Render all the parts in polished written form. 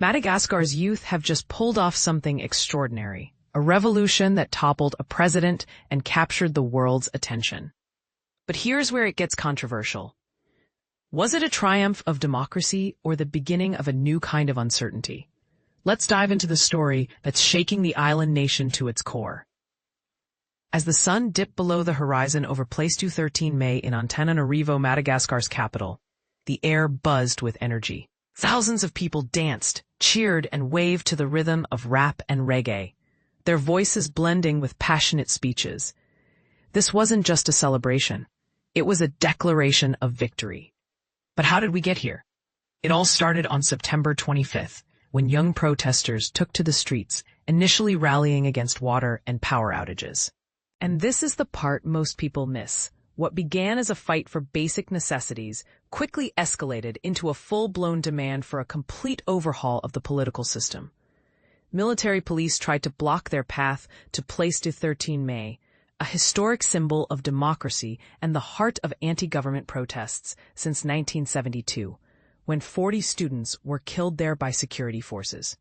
Madagascar's youth have just pulled off something extraordinary, a revolution that toppled a president and captured the world's attention. But here's where it gets controversial. Was it a triumph of democracy or the beginning of a new kind of uncertainty? Let's dive into the story that's shaking the island nation to its core. As the sun dipped below the horizon over Place du 13 Mai in Antananarivo, Madagascar's capital, the air buzzed with energy. Thousands of people danced, cheered, and waved to the rhythm of rap and reggae, their voices blending with passionate speeches. This wasn't just a celebration. It was a declaration of victory. But how did we get here? It all started on September 25th, when young protesters took to the streets, initially rallying against water and power outages. And this is the part most people miss. What began as a fight for basic necessities quickly escalated into a full-blown demand for a complete overhaul of the political system. Military police tried to block their path to Place du 13 Mai, a historic symbol of democracy and the heart of anti-government protests since 1972, when 40 students were killed there by security forces.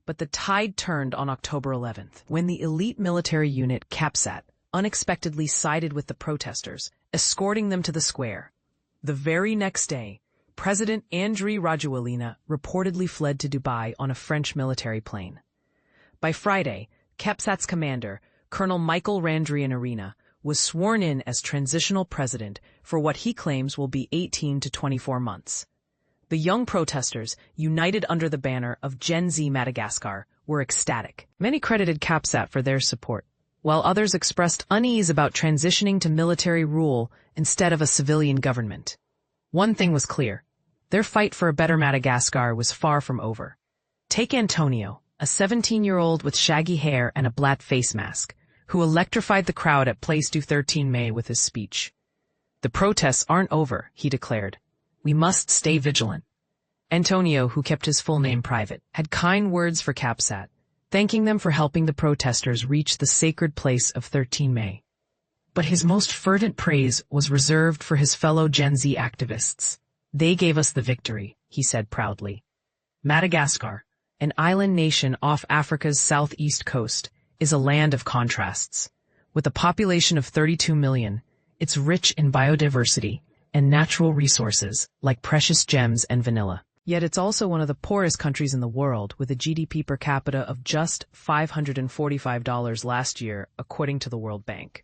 But the tide turned on October 11th, when the elite military unit Capsat unexpectedly sided with the protesters, escorting them to the square. The very next day, President Andry Rajoelina reportedly fled to Dubai on a French military plane. By Friday, Capsat's commander, Colonel Michael Randrianarina, was sworn in as transitional president for what he claims will be 18 to 24 months. The young protesters, united under the banner of Gen Z Madagascar, were ecstatic. Many credited Capsat for their support, while others expressed unease about transitioning to military rule instead of a civilian government. One thing was clear. Their fight for a better Madagascar was far from over. Take Antonio, a 17-year-old with shaggy hair and a black face mask, who electrified the crowd at Place du 13 Mai with his speech. "The protests aren't over," he declared. "We must stay vigilant." Antonio, who kept his full name private, had kind words for Capsat, thanking them for helping the protesters reach the sacred place of 13 Mai. But his most fervent praise was reserved for his fellow Gen Z activists. "They gave us the victory," he said proudly. Madagascar, an island nation off Africa's southeast coast, is a land of contrasts. With a population of 32 million, it's rich in biodiversity and natural resources like precious gems and vanilla. Yet it's also one of the poorest countries in the world, with a GDP per capita of just $545 last year, according to the World Bank.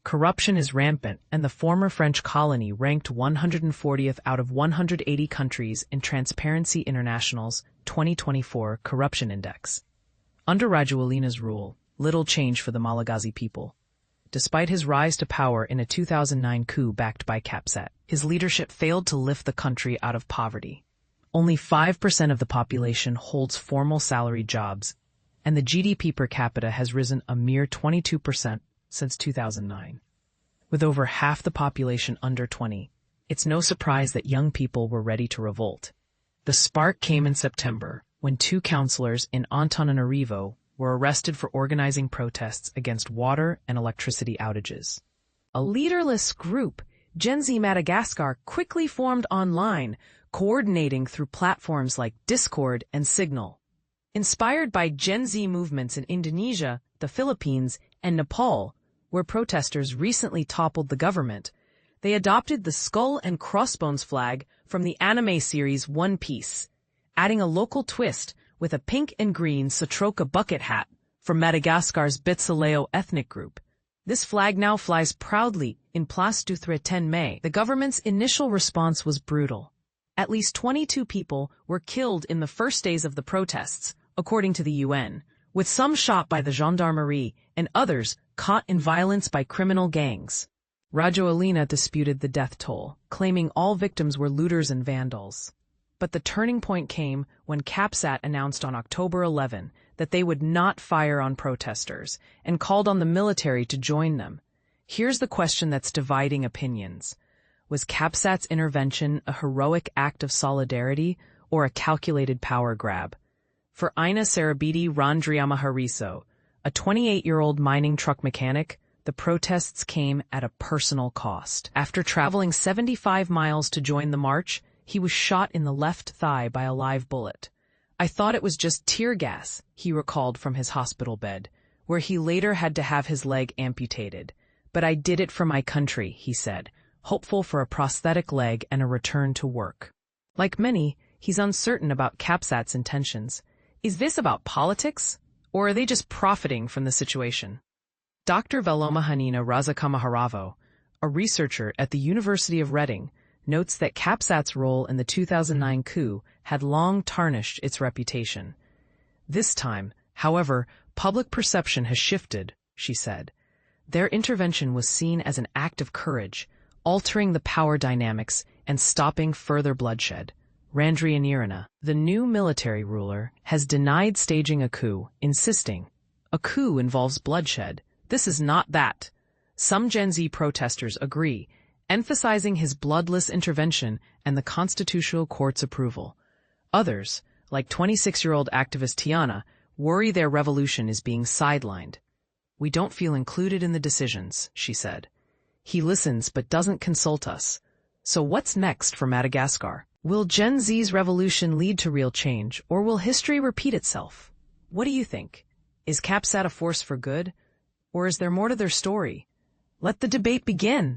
Corruption is rampant, and the former French colony ranked 140th out of 180 countries in Transparency International's 2024 Corruption Index. Under Rajoelina's rule, little changed for the Malagasy people. Despite his rise to power in a 2009 coup backed by Capsat, his leadership failed to lift the country out of poverty. Only 5% of the population holds formal salaried jobs, and the GDP per capita has risen a mere 22% since 2009. With over half the population under 20, it's no surprise that young people were ready to revolt. The spark came in September, when 2 councillors in Antananarivo were arrested for organizing protests against water and electricity outages. A leaderless group, Gen Z Madagascar, quickly formed online, coordinating through platforms like Discord and Signal. Inspired by Gen Z movements in Indonesia, the Philippines, and Nepal, where protesters recently toppled the government, they adopted the skull and crossbones flag from the anime series One Piece, adding a local twist with a pink and green Sotroka bucket hat from Madagascar's Bitsaleo ethnic group. This flag now flies proudly in Place du 13 Mai. The government's initial response was brutal. At least 22 people were killed in the first days of the protests, according to the UN, with some shot by the gendarmerie and others caught in violence by criminal gangs. Rajoelina disputed the death toll, claiming all victims were looters and vandals. But the turning point came when Capsat announced on October 11 that they would not fire on protesters and called on the military to join them. Here's the question that's dividing opinions. Was Capsat's intervention a heroic act of solidarity or a calculated power grab? For Ina Sarabidi Randriamahariso, a 28-year-old mining truck mechanic, the protests came at a personal cost. After traveling 75 miles to join the march, he was shot in the left thigh by a live bullet. I thought it was just tear gas, he recalled from his hospital bed, where he later had to have his leg amputated. But I did it for my country, he said, hopeful for a prosthetic leg and a return to work. Like many, he's uncertain about Capsat's intentions. Is this about politics, or are they just profiting from the situation? Dr. Velomahanina Razakamaharavo, a researcher at the University of Reading, notes that Capsat's role in the 2009 coup had long tarnished its reputation. This time, however, public perception has shifted, she said. Their intervention was seen as an act of courage, altering the power dynamics and stopping further bloodshed. Randrianirina, the new military ruler, has denied staging a coup, insisting, "A coup involves bloodshed. This is not that." Some Gen Z protesters agree, emphasizing his bloodless intervention and the Constitutional Court's approval. Others, like 26-year-old activist Tiana, worry their revolution is being sidelined. "We don't feel included in the decisions," she said. "He listens but doesn't consult us." So what's next for Madagascar? Will Gen Z's revolution lead to real change, or will history repeat itself? What do you think? Is Capsat a force for good, or is there more to their story? Let the debate begin.